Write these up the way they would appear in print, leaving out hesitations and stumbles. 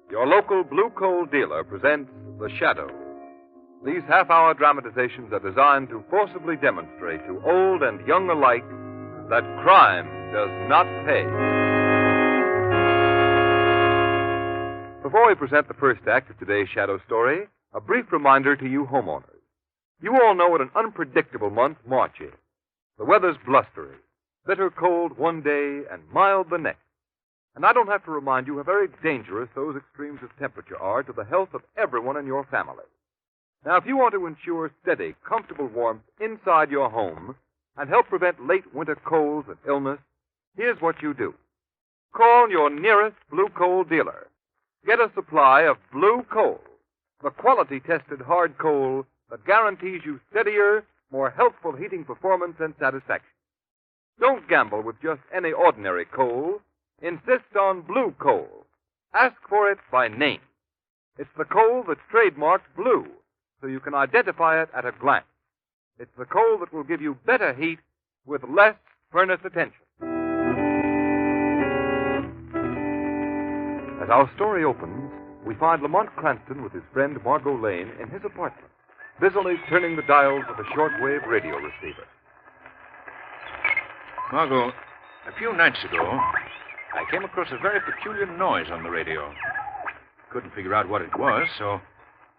Your local blue coal dealer presents The Shadow. These half-hour dramatizations are designed to forcibly demonstrate to old and young alike that crime does not pay. Before we present the first act of today's Shadow story, a brief reminder to you homeowners. You all know what an unpredictable month March is. The weather's blustery, bitter cold one day and mild the next. And I don't have to remind you how very dangerous those extremes of temperature are to the health of everyone in your family. Now, if you want to ensure steady, comfortable warmth inside your home and help prevent late winter colds and illness, here's what you do. Call your nearest blue coal dealer. Get a supply of blue coal, the quality-tested hard coal that guarantees you steadier, more healthful heating performance and satisfaction. Don't gamble with just any ordinary coal. Insist on blue coal. Ask for it by name. It's the coal that's trademarked blue, so you can identify it at a glance. It's the coal that will give you better heat with less furnace attention. As our story opens, we find Lamont Cranston with his friend Margot Lane in his apartment, busily turning the dials of a shortwave radio receiver. Margot, a few nights ago, I came across a very peculiar noise on the radio. Couldn't figure out what it was, so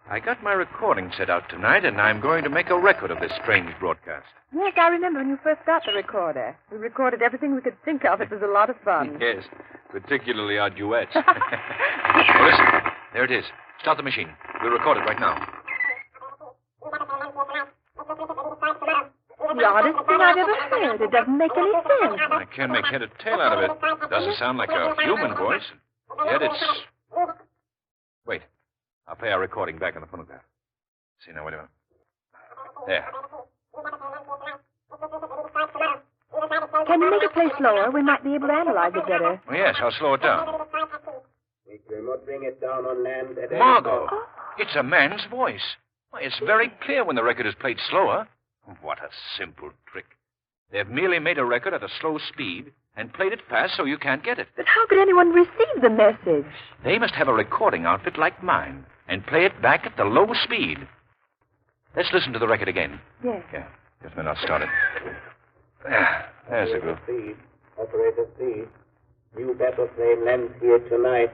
I got my recording set out tonight, and I'm going to make a record of this strange broadcast. Yes, I remember when you first got the recorder. We recorded everything we could think of. It was a lot of fun. Yes, particularly our duets. Oh, listen, there it is. Start the machine. We'll record it right now. The oddest thing I've ever heard. It doesn't make any sense. I can't make head or tail out of it. Doesn't sound like a human voice. Yet it's... Wait. I'll play our recording back on the phonograph. See, now, wait a minute. There. Can you make it play slower? We might be able to analyze it better. Oh, yes, I'll slow it down. We cannot bring it down on land at Margot, it's a man's voice. Why, it's very clear when the record is played slower. What a simple trick. They've merely made a record at a slow speed and played it fast so you can't get it. But how could anyone receive the message? They must have a recording outfit like mine and play it back at the low speed. Let's listen to the record again. Yes. Yeah, just a minute, I'll start it. There's the group. Speed. Operator speed. New battle plane lands here tonight.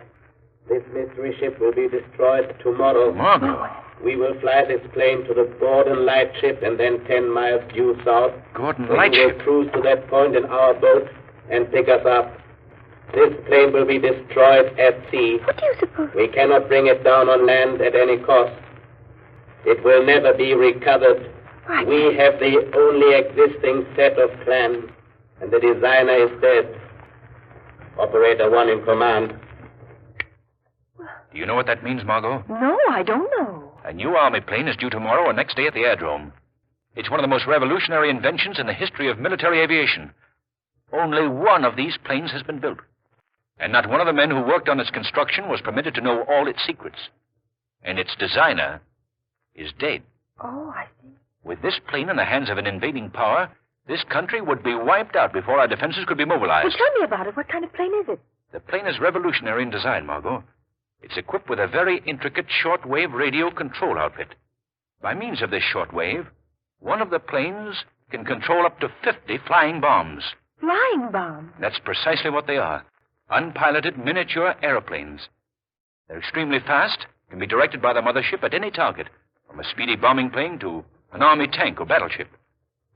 This mystery ship will be destroyed tomorrow. Margot. We will fly this plane to the Gordon Lightship and then 10 miles due south. Gordon We Lightship? will cruise to that point in our boat and pick us up. This plane will be destroyed at sea. What do you suppose? We cannot bring it down on land at any cost. It will never be recovered. Right. We have the only existing set of plans, and the designer is dead. Operator one in command. Do you know what that means, Margot? No, I don't know. A new Army plane is due tomorrow or next day at the aerodrome. It's one of the most revolutionary inventions in the history of military aviation. Only one of these planes has been built. And not one of the men who worked on its construction was permitted to know all its secrets. And its designer is dead. Oh, I see. With this plane in the hands of an invading power, this country would be wiped out before our defenses could be mobilized. Well, tell me about it. What kind of plane is it? The plane is revolutionary in design, Margot. It's equipped with a very intricate shortwave radio control outfit. By means of this shortwave, one of the planes can control up to 50 flying bombs. Flying bombs? That's precisely what they are. Unpiloted miniature airplanes. They're extremely fast, can be directed by the mothership at any target, from a speedy bombing plane to an army tank or battleship.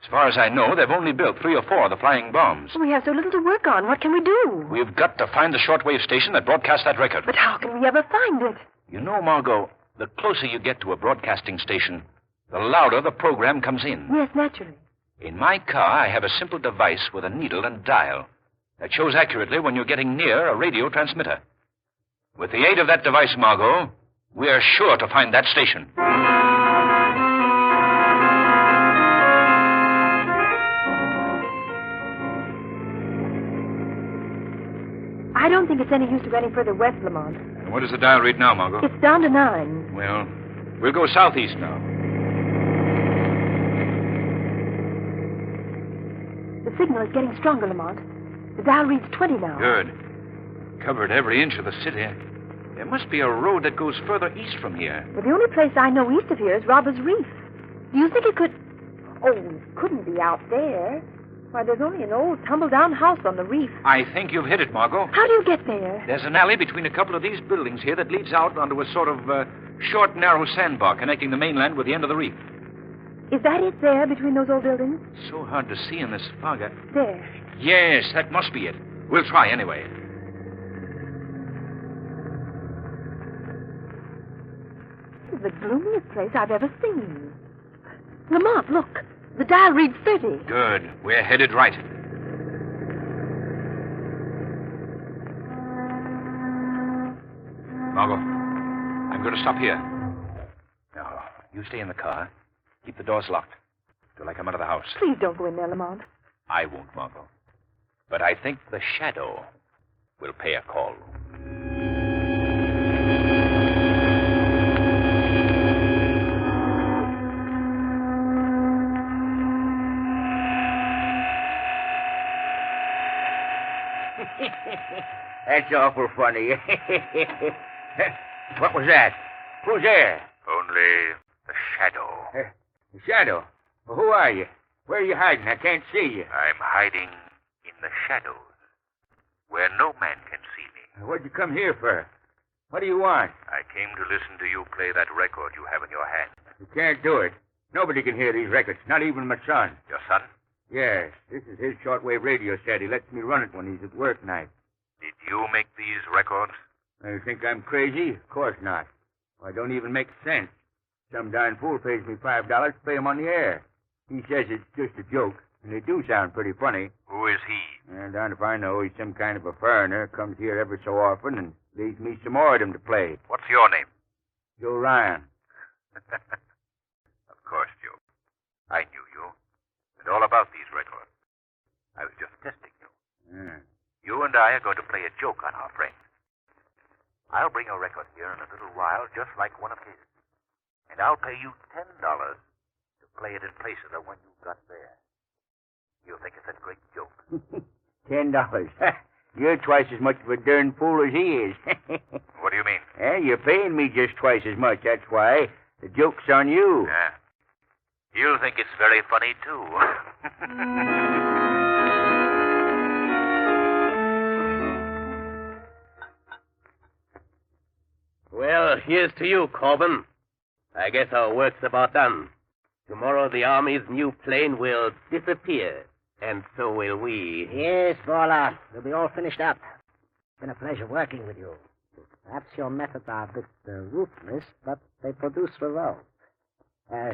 As far as I know, they've only built 3 or 4 of the flying bombs. We have so little to work on. What can we do? We've got to find the shortwave station that broadcast that record. But how can we ever find it? You know, Margot, the closer you get to a broadcasting station, the louder the program comes in. Yes, naturally. In my car, I have a simple device with a needle and dial that shows accurately when you're getting near a radio transmitter. With the aid of that device, Margot, we are sure to find that station. I don't think it's any use to go any further west, Lamont. And what does the dial read now, Margot? It's down to 9. Well, we'll go southeast now. The signal is getting stronger, Lamont. The dial reads 20 now. Good. Covered every inch of the city. There must be a road that goes further east from here. Well, the only place I know east of here is Robbers Reef. Do you think it could... Oh, it couldn't be out there. Why, there's only an old tumble-down house on the reef. I think you've hit it, Margot. How do you get there? There's an alley between a couple of these buildings here that leads out onto a sort of short, narrow sandbar connecting the mainland with the end of the reef. Is that it there between those old buildings? So hard to see in this fog. There. Yes, that must be it. We'll try anyway. This is the gloomiest place I've ever seen. Lamont, look. The dial reads 30. Good. We're headed right. Margot, I'm going to stop here. Now, you stay in the car. Keep the doors locked till I come out of the house. Please don't go in there, Lamont. I won't, Margot. But I think the shadow will pay a call. That's awful funny. What was that? Who's there? Only the shadow. The shadow? Well, who are you? Where are you hiding? I can't see you. I'm hiding in the shadows, where no man can see me. What'd you come here for? What do you want? I came to listen to you play that record you have in your hand. You can't do it. Nobody can hear these records, not even my son. Your son? Yes, this is his shortwave radio set. He lets me run it when he's at work night. Did you make these records? You think I'm crazy? Of course not. I don't even make sense. Some darn fool pays me $5 to play him on the air. He says it's just a joke, and they do sound pretty funny. Who is he? And darned if I know, he's some kind of a foreigner, comes here every so often and leaves me some more of them to play. What's your name? Joe Ryan. Of course, Joe. I knew you. And all about these records. I was just testing you. Yeah. You and I are going to play a joke on our friend. I'll bring a record here in a little while, just like one of his. And I'll pay you $10 to play it in place of the one you got there. You'll think it's a great joke. $10. You're twice as much of a darn fool as he is. What do you mean? You're paying me just twice as much, that's why. The joke's on you. Yeah. You'll think it's very funny, too. Well, here's to you, Corbin. I guess our work's about done. Tomorrow the Army's new plane will disappear, and so will we. Yes, Borla. We'll be all finished up. It's been a pleasure working with you. Perhaps your methods are a bit ruthless, but they produce results.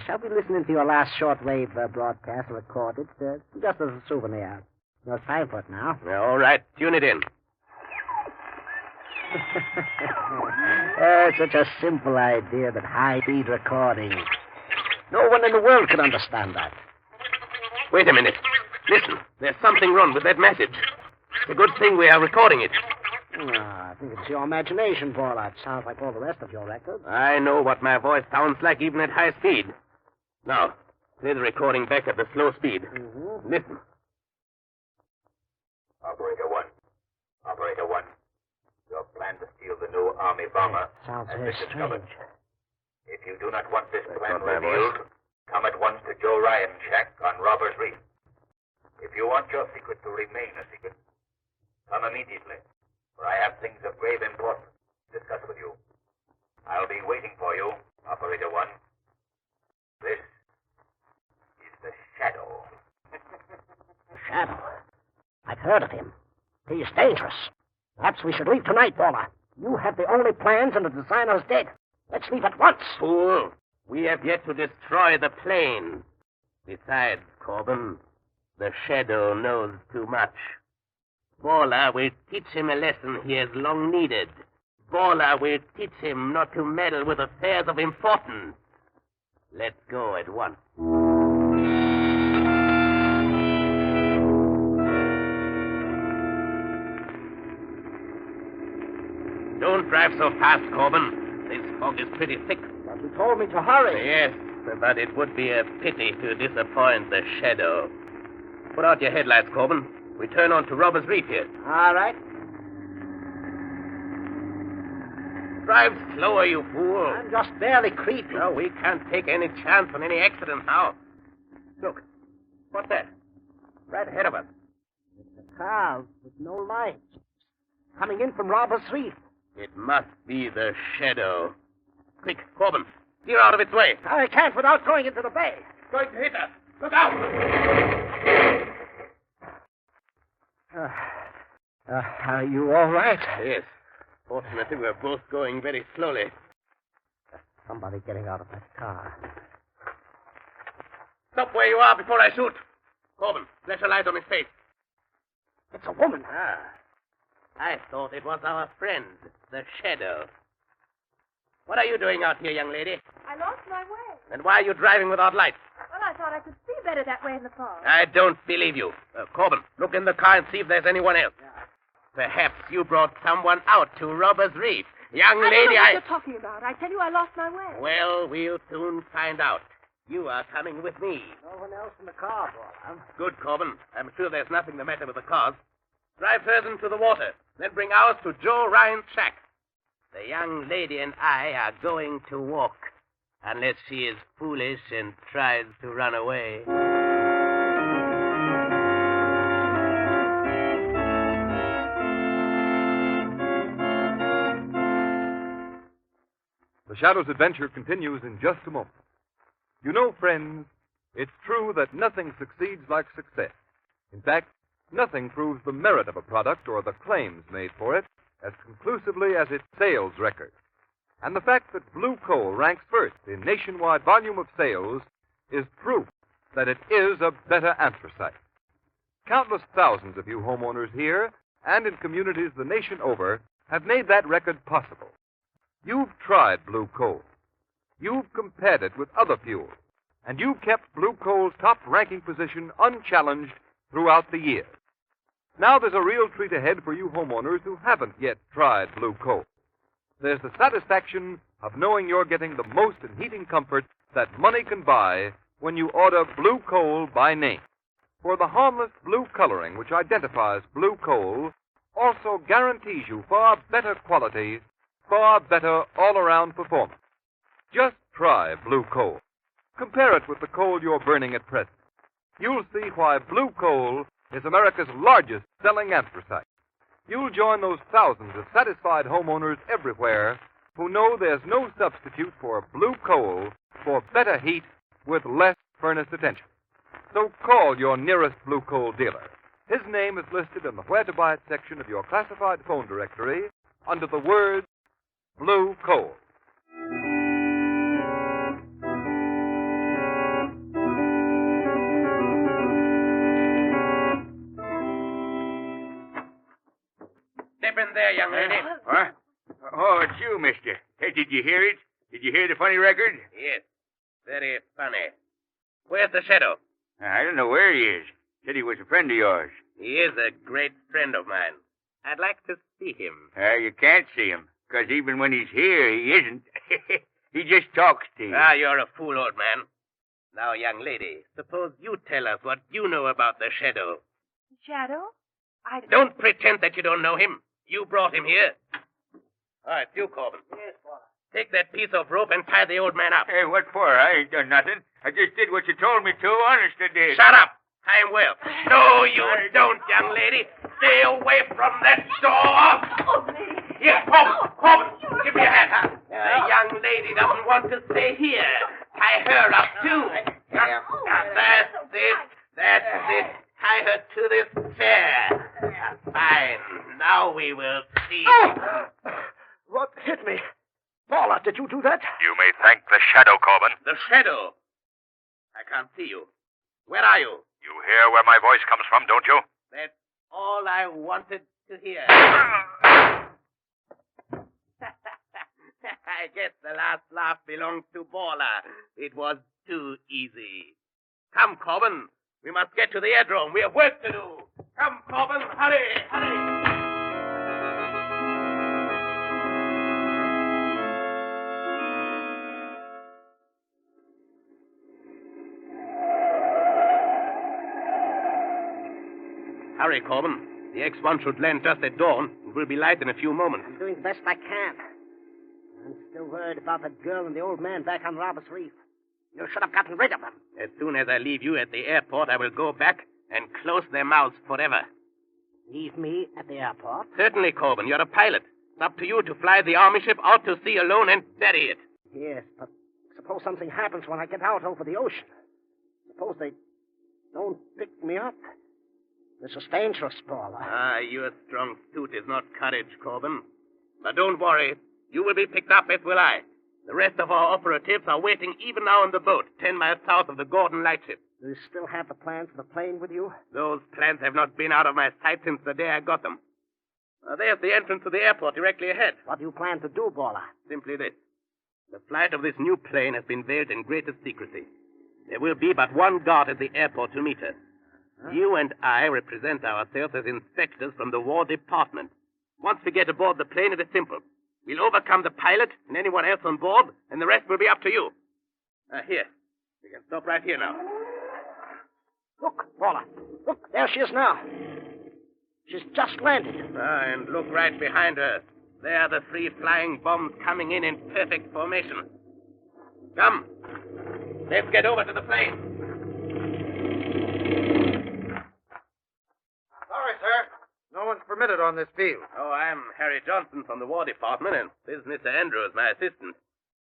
Shall we listen into your last shortwave broadcast recorded, just as a souvenir? It's time for it now. All right, tune it in. Such a simple idea, that high-speed recording. No one in the world can understand that. Wait a minute. Listen, there's something wrong with that message. It's a good thing we are recording it. I think it's your imagination, Paula. It sounds like all the rest of your records. I know what my voice sounds like even at high speed. Now, play the recording back at the slow speed. Mm-hmm. Listen. Operator 1. Operator 1. Your plan to steal the new Army bomber Sounds has very been discovered. strange. If you do not want this plan not my revealed, come at once to Joe Ryan's shack on Robbers Reef. If you want your secret to remain a secret, come immediately, for I have things of grave importance to discuss with you. I'll be waiting for you, Operator 1. This is the Shadow. Shadow. I've heard of him. He's dangerous. Perhaps we should leave tonight, Paula. You have the only plans and the designer's dead. Let's leave at once. Fool, we have yet to destroy the plane. Besides, Corbin, the Shadow knows too much. Borla will teach him a lesson he has long needed. Borla will teach him not to meddle with affairs of importance. Let's go at once. Don't drive so fast, Corbin. This fog is pretty thick. But you told me to hurry. Yes, but it would be a pity to disappoint the Shadow. Put out your headlights, Corbin. We turn on to Robbers Reef here. All right. Drive slower, you fool. I'm just barely creeping. No, we can't take any chance on any accident now. Look. What's that? Right ahead of us. It's a car with no lights. Coming in from Robbers Reef. It must be the shadow. Quick, Corbin. Steer out of its way. I can't without going into the bay. It's going to hit us. Look out! Are you all right? Yes. Fortunately, we're both going very slowly. Somebody getting out of that car. Stop where you are before I shoot. Corbin, flash a light on his face. It's a woman. Ah. I thought it was our friend, the shadow. What are you doing out here, young lady? I lost my way. And why are you driving without lights? Well, I thought I could see better that way in the fog. I don't believe you. Corbin, look in the car and see if there's anyone else. Perhaps you brought someone out to Robbers Reef. Young I lady, don't know what you're talking about. I tell you, I lost my way. Well, we'll soon find out. You are coming with me. No one else in the car, boy. Good, Corbin. I'm sure there's nothing the matter with the cars. Drive hers into the water, then bring ours to Joe Ryan's shack. The young lady and I are going to walk, unless she is foolish and tries to run away. The Shadow's adventure continues in just a moment. You know, friends, it's true that nothing succeeds like success. In fact, nothing proves the merit of a product or the claims made for it as conclusively as its sales record. And the fact that Blue Coal ranks first in nationwide volume of sales is proof that it is a better anthracite. Countless thousands of you homeowners here and in communities the nation over have made that record possible. You've tried Blue Coal. You've compared it with other fuels, and you've kept Blue Coal's top-ranking position unchallenged throughout the year. Now there's a real treat ahead for you homeowners who haven't yet tried Blue Coal. There's the satisfaction of knowing you're getting the most in heating comfort that money can buy when you order Blue Coal by name. For the harmless blue coloring which identifies Blue Coal also guarantees you far better quality, far better all-around performance. Just try Blue Coal. Compare it with the coal you're burning at present. You'll see why Blue Coal is America's largest selling anthracite. You'll join those thousands of satisfied homeowners everywhere who know there's no substitute for Blue Coal for better heat with less furnace attention. So call your nearest Blue Coal dealer. His name is listed in the Where to Buy It section of your classified phone directory under the words Blue Coal. Step in there, young lady. What? Oh, it's you, mister. Hey, did you hear it? Did you hear the funny record? Yes. Very funny. Where's the shadow? I don't know where he is. Said he was a friend of yours. He is a great friend of mine. I'd like to see him. You can't see him, because even when he's here, he isn't. He just talks to you. Ah, you're a fool, old man. Now, young lady, suppose you tell us what you know about the shadow. Shadow? Don't pretend that you don't know him. You brought him here. All right, you, Corbin. Yes, boy. Take that piece of rope and tie the old man up. Hey, what for? I ain't done nothing. I just did what you told me to. Honest, I did. Shut up. Tie him well. No, you don't, young lady. Stay away from that door. Oh, me. Here, Corbin, give me a hand. The young lady doesn't want to stay here. Tie her up, too. That's it. Tie her to this chair. Fine. Now we will see. What hit me? Paula, did you do that? You may thank the shadow, Corbin. The shadow. I can't see you. Where are you? You hear where my voice comes from, don't you? That's all I wanted to hear. I guess the last laugh belongs to Baller. It was too easy. Come, Corbin. We must get to the aerodrome. We have work to do. Come, Corbin. Hurry. Hurry, Corbin. The X-1 should land just at dawn. It will be light in a few moments. I'm doing the best I can. I'm still worried about that girl and the old man back on Robbers Reef. You should have gotten rid of them. As soon as I leave you at the airport, I will go back and close their mouths forever. Leave me at the airport? Certainly, Corbin. You're a pilot. It's up to you to fly the army ship out to sea alone and bury it. Yes, but suppose something happens when I get out over the ocean. Suppose they don't pick me up. This is dangerous, Paula. Your strong suit is not courage, Corbin. But don't worry. You will be picked up, as will I. The rest of our operatives are waiting even now on the boat, 10 miles south of the Gordon lightship. Do you still have the plans for the plane with you? Those plans have not been out of my sight since the day I got them. There's the entrance to the airport directly ahead. What do you plan to do, Paula? Simply this. The flight of this new plane has been veiled in greatest secrecy. There will be but one guard at the airport to meet us. Huh? You and I represent ourselves as inspectors from the War Department. Once we get aboard the plane, it is simple. We'll overcome the pilot and anyone else on board, and the rest will be up to you. Here. We can stop right here now. Look, Paula. Look, there she is now. She's just landed. And look right behind her. There are the 3 flying bombs coming in perfect formation. Come. Let's get over to the plane. Sorry, sir. No one's permitted on this field. Oh, I'm Harry Johnson from the War Department, and this is Mr. Andrews, my assistant.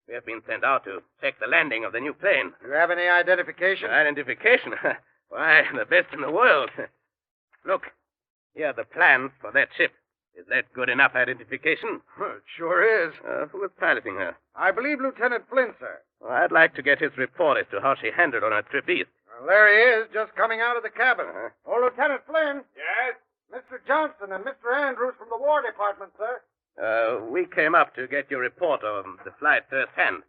We have been sent out to check the landing of the new plane. Do you have any identification? Identification? Why, the best in the world. Look, here are the plans for that ship. Is that good enough identification? Well, it sure is. Who is piloting her? I believe Lieutenant Flynn, sir. Well, I'd like to get his report as to how she handled on her trip east. Well, there he is, just coming out of the cabin. Oh, Lieutenant Flynn. Yes? Mr. Johnson and Mr. Andrews from the War Department, sir. We came up to get your report on the flight firsthand.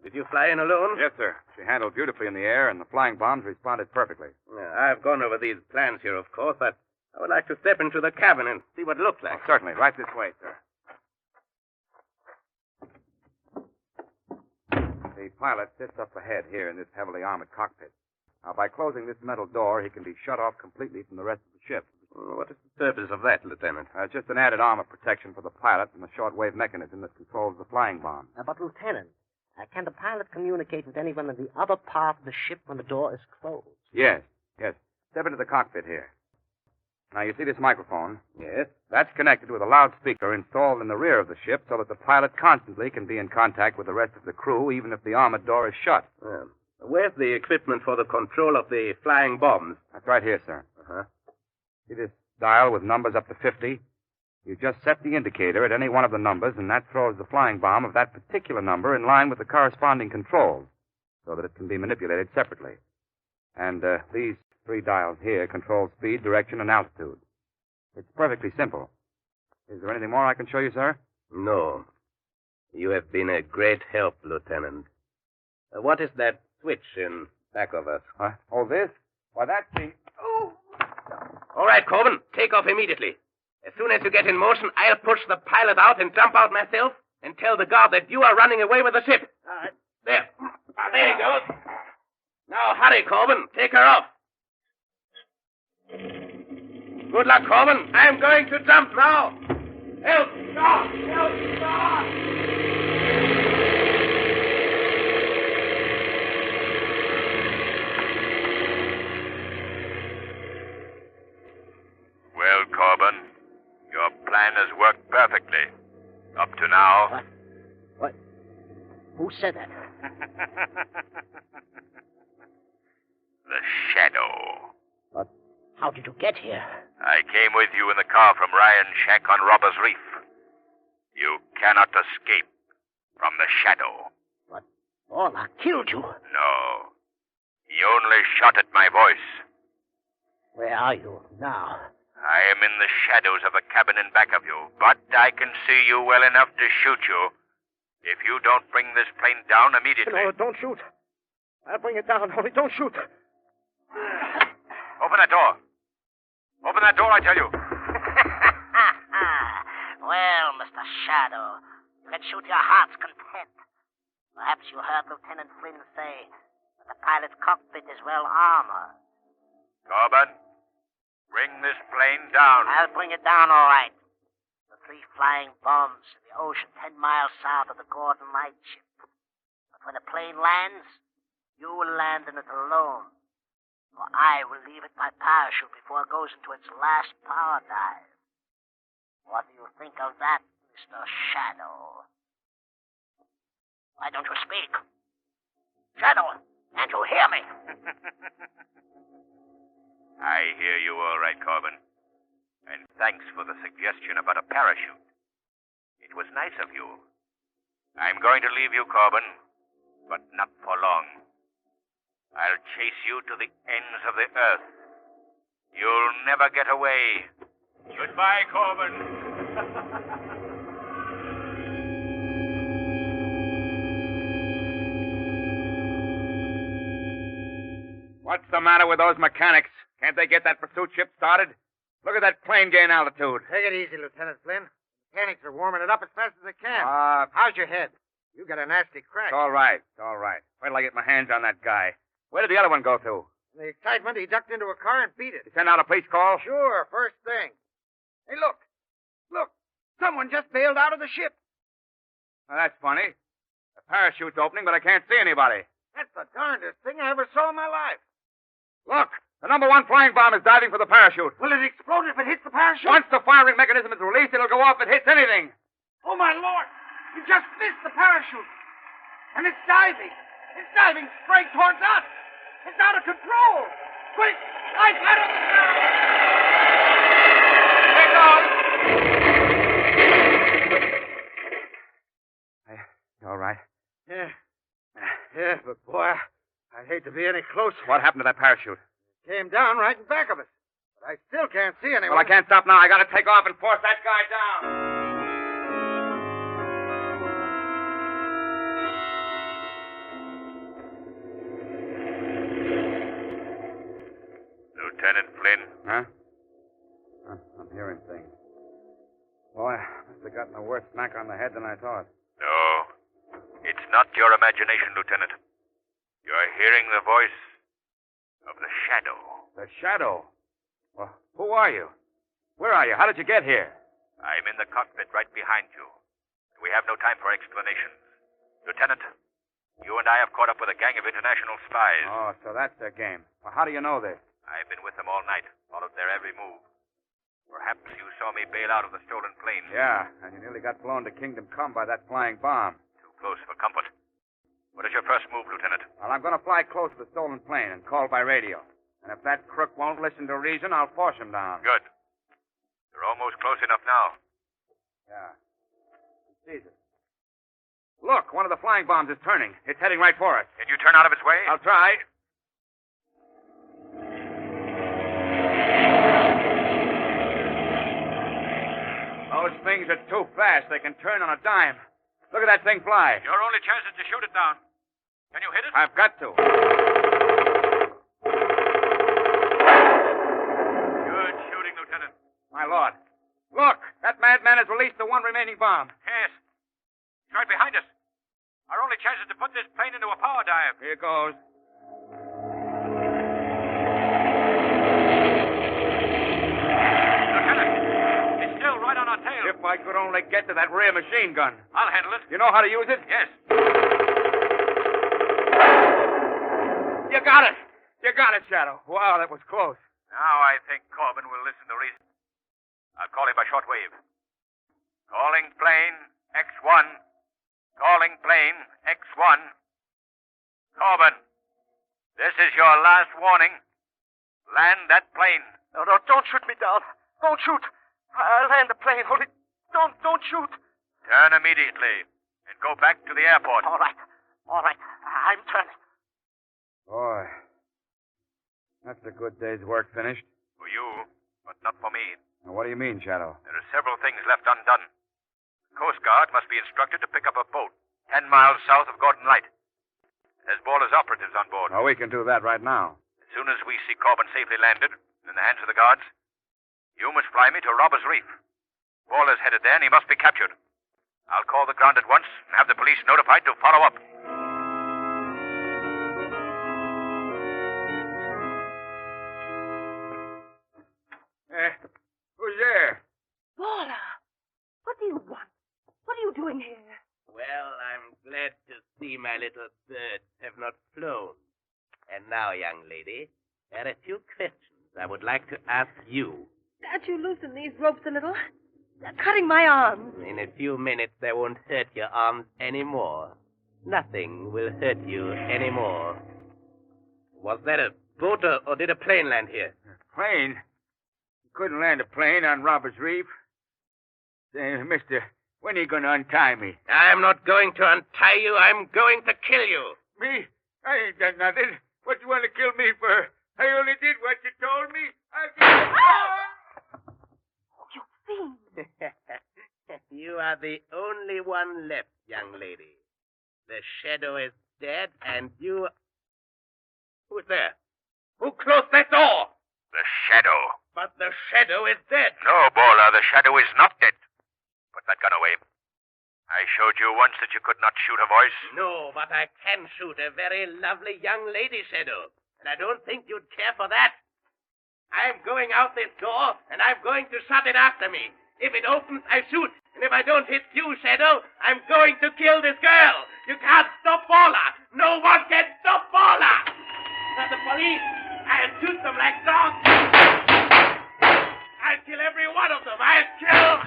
Did you fly in alone? Yes, sir. She handled beautifully in the air, and the flying bombs responded perfectly. I've gone over these plans here, of course, but I would like to step into the cabin and see what it looks like. Oh, certainly. Right this way, sir. The pilot sits up ahead here in this heavily armored cockpit. Now, by closing this metal door, he can be shut off completely from the rest of the ship. What is the purpose of that, Lieutenant? Just an added armor protection for the pilot and the shortwave mechanism that controls the flying bomb. But, Lieutenant, can the pilot communicate with anyone in the other part of the ship when the door is closed? Yes. Step into the cockpit here. Now, you see this microphone? Yes. That's connected with a loudspeaker installed in the rear of the ship so that the pilot constantly can be in contact with the rest of the crew, even if the armored door is shut. Where's the equipment for the control of the flying bombs? That's right here, sir. See this dial with numbers up to 50? You just set the indicator at any one of the numbers, and that throws the flying bomb of that particular number in line with the corresponding controls so that it can be manipulated separately. And these 3 dials here control speed, direction, and altitude. It's perfectly simple. Is there anything more I can show you, sir? No. You have been a great help, Lieutenant. What is that switch in back of us? Oh, this? Why, that's the... Oh! All right, Corbin, take off immediately. As soon as you get in motion, I'll push the pilot out and jump out myself and tell the guard that you are running away with the ship. There. There he goes. Now, hurry, Corbin. Take her off. Good luck, Corbin. I'm going to jump now. Help! Stop! Help! Stop! Well, Corbin, your plan has worked perfectly. Up to now. What? Who said that? The Shadow. But how did you get here? I came with you in the car from Ryan's shack on Robbers Reef. You cannot escape from the Shadow. But Orla killed you. No. He only shot at my voice. Where are you now? I am in the shadows of the cabin in back of you, but I can see you well enough to shoot you if you don't bring this plane down immediately. No, don't shoot. I'll bring it down. Only don't shoot. Open that door. Open that door, I tell you. Well, Mr. Shadow, you can shoot your heart's content. Perhaps you heard Lieutenant Flynn say that the pilot's cockpit is well armored. Corbin, Bring this plane down. I'll bring it down all right. The 3 flying bombs in the ocean 10 miles south of the Gordon Lightship. But when the plane lands, you will land in it alone. Or I will leave it by parachute before it goes into its last power dive. What do you think of that, Mr. Shadow? Why don't you speak? Shadow, can't you hear me? I hear you all right, Corbin. And thanks for the suggestion about a parachute. It was nice of you. I'm going to leave you, Corbin, but not for long. I'll chase you to the ends of the earth. You'll never get away. Goodbye, Corbin. What's the matter with those mechanics? Can't they get that pursuit ship started? Look at that plane gain altitude. Take it easy, Lieutenant Flynn. Mechanics are warming it up as fast as they can. How's your head? You got a nasty crack. It's all right. It's all right. Wait till I get my hands on that guy. Where did the other one go to? In the excitement, he ducked into a car and beat it. He sent out a police call? Sure, first thing. Hey, look. Look. Someone just bailed out of the ship. Well, that's funny. The parachute's opening, but I can't see anybody. That's the darndest thing I ever saw in my life. Look, the number 1 flying bomb is diving for the parachute. Will it explode if it hits the parachute? Once the firing mechanism is released, it'll go off if it hits anything. Oh, my Lord. You just missed the parachute. And it's diving. It's diving straight towards us. It's out of control. Quick, dive out of the ground. There it goes. You all right? Yeah. Yeah, but boy, I'd hate to be any closer. What happened to that parachute? It came down right in back of us. But I still can't see anyone. Well, I can't stop now. I gotta take off and force that guy down. Lieutenant Flynn. Huh? I'm hearing things. Boy, I must have gotten a worse smack on the head than I thought. No, it's not your imagination, Lieutenant. You're hearing the voice of the Shadow. The Shadow? Well, who are you? Where are you? How did you get here? I'm in the cockpit right behind you. We have no time for explanations. Lieutenant, you and I have caught up with a gang of international spies. Oh, so that's their game. Well, how do you know this? I've been with them all night, followed their every move. Perhaps you saw me bail out of the stolen plane. Yeah, and you nearly got blown to Kingdom Come by that flying bomb. Too close for comfort. What is your first move, Lieutenant? Well, I'm going to fly close to the stolen plane and call by radio. And if that crook won't listen to reason, I'll force him down. Good. You're almost close enough now. Yeah. He sees it. Look, one of the flying bombs is turning. It's heading right for us. Can you turn out of its way? I'll try. Those things are too fast. They can turn on a dime. Look at that thing fly. Your only chance is to shoot it down. Can you hit it? I've got to. Good shooting, Lieutenant. My lord. Look, that madman has released the one remaining bomb. Yes. He's right behind us. Our only chance is to put this plane into a power dive. Here goes. Lieutenant, it's still right on our tail. If I could only get to that rear machine gun. I'll handle it. You know how to use it? Yes. You got it. You got it, Shadow. Wow, that was close. Now I think Corbin will listen to reason. I'll call him by shortwave. Calling plane X1. Calling plane X1. Corbin, this is your last warning. Land that plane. No, don't shoot me down. Don't shoot. I'll land the plane. Only don't shoot. Turn immediately and go back to the airport. All right. I'm turning. Boy, that's a good day's work finished. For you, but not for me. Now, what do you mean, Shadow? There are several things left undone. The Coast Guard must be instructed to pick up a boat 10 miles south of Gordon Light. It has Baller's operatives on board. Oh, we can do that right now. As soon as we see Corbin safely landed in the hands of the guards, you must fly me to Robbers Reef. Baller's headed there, and he must be captured. I'll call the ground at once and have the police notified to follow up. my little birds have not flown. And now, young lady, there are a few questions I would like to ask you. Can't you loosen these ropes a little? They're cutting my arms. In a few minutes, they won't hurt your arms anymore. Nothing will hurt you anymore. Was that a boat or did a plane land here? Plane? You couldn't land a plane on Robbers Reef. Say, mister, when are you going to untie me? I'm not going to untie you. I'm going to kill you. Me? I ain't done nothing. What you want to kill me for? I only did what you told me. You fiend. You are the only one left, young lady. The shadow is dead, and you... Who's there? Who closed that door? The shadow. But the shadow is dead. No, Bowler, the shadow is not dead. Put that gun away. I showed you once that you could not shoot a voice. No, but I can shoot a very lovely young lady, Shadow. And I don't think you'd care for that. I'm going out this door, and I'm going to shut it after me. If it opens, I shoot. And if I don't hit you, Shadow, I'm going to kill this girl. You can't stop Bowler. No one can stop Bowler. For the police, I'll shoot them like dogs. I'll kill every one of them. I'll kill...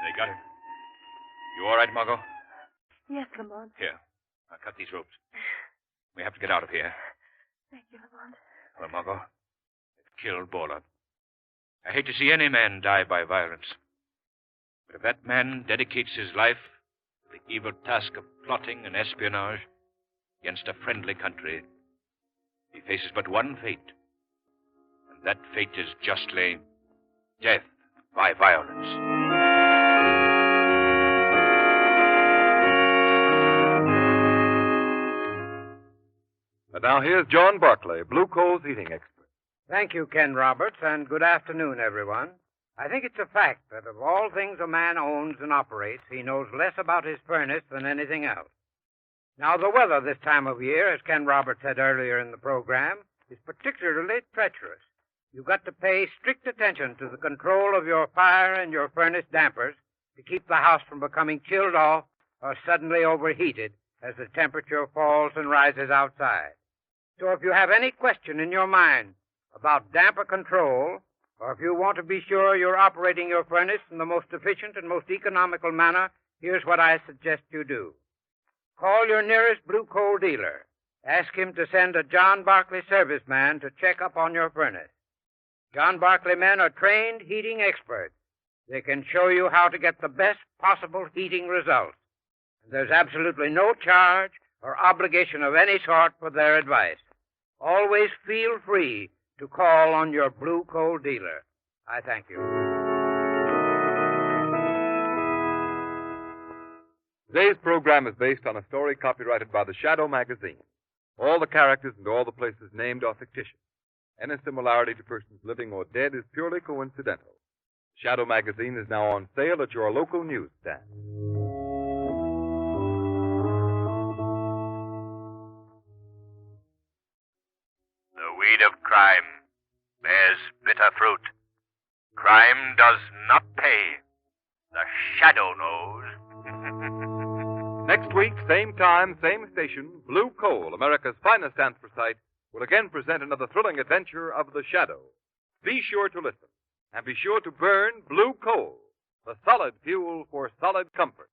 They got him. You all right, Margot? Yes, Lamont. Here. I'll cut these ropes. We have to get out of here. Thank you, Lamont. Well, Margot, they've killed Bowler. I hate to see any man die by violence. But if that man dedicates his life to the evil task of plotting and espionage against a friendly country, he faces but one fate. And that fate is justly death by violence. And now here's John Barclay, Blue Coal's heating expert. Thank you, Ken Roberts, and good afternoon, everyone. I think it's a fact that of all things a man owns and operates, he knows less about his furnace than anything else. Now, the weather this time of year, as Ken Roberts said earlier in the program, is particularly treacherous. You've got to pay strict attention to the control of your fire and your furnace dampers to keep the house from becoming chilled off or suddenly overheated as the temperature falls and rises outside. So if you have any question in your mind about damper control, or if you want to be sure you're operating your furnace in the most efficient and most economical manner, here's what I suggest you do. Call your nearest Blue Coal dealer. Ask him to send a John Barclay serviceman to check up on your furnace. John Barclay men are trained heating experts. They can show you how to get the best possible heating results. And there's absolutely no charge or obligation of any sort for their advice. Always feel free to call on your Blue Coal dealer. I thank you. Today's program is based on a story copyrighted by the Shadow magazine. All the characters and all the places named are fictitious. Any similarity to persons living or dead is purely coincidental. Shadow magazine is now on sale at your local newsstand. The weed of crime bears bitter fruit. Crime does not pay. The shadow knows. Next week, same time, same station, Blue Coal, America's finest anthracite, will again present another thrilling adventure of the Shadow. Be sure to listen, and be sure to burn Blue Coal, the solid fuel for solid comfort.